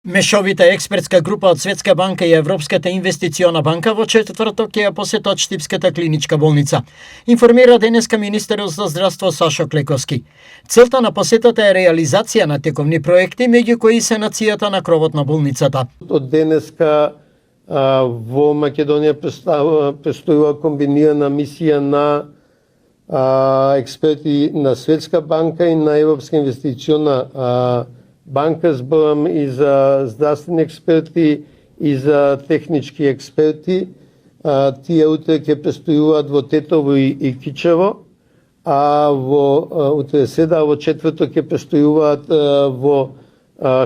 Мешовита експертска група од Светска банка и Европската инвестициона банка во четврток ќе ја посетат Штипската клиничка болница, информира денеска министерот за здравство Сашо Клековски. Целта на посетата е реализација на тековни проекти, меѓу кои санацијата на кровот на болницата. Од денеска во Македонија престојува комбинирана мисија на експерти на Светска банка и на Европска инвестициона банка, зборам и за здравствени експерти и за технички експерти. Тие утре ќе престојуваат во Тетово и Кичево, а утре седа, во четврток ќе престојуваат во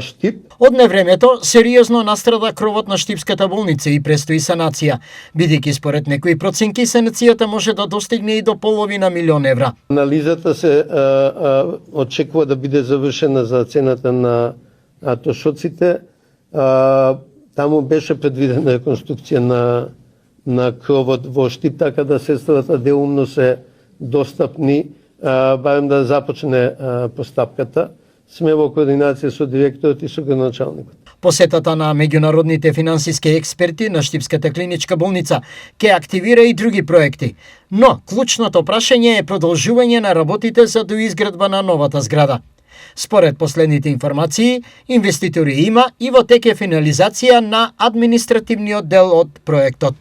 Штип. Од невремето сериозно настрада кровот на Штипската болница и престои санација, бидејќи според некои проценки санацијата може да достигне и до $500,000 евра. Анализата се очекува да биде завршена за цената на трошоците. Таму беше предвидена реконструкција на кровот во Штип, така да средствата делумно се достапни, барем да започне постапката. Сме во координација со директорот и со градоначалникот. Посетата на меѓународните финансиски експерти на Штипската клиничка болница ќе активира и други проекти, но клучното прашање е продолжување на работите за доизградба на новата зграда. Според последните информации, инвеститори има и во тек е финализација на административниот дел од проектот.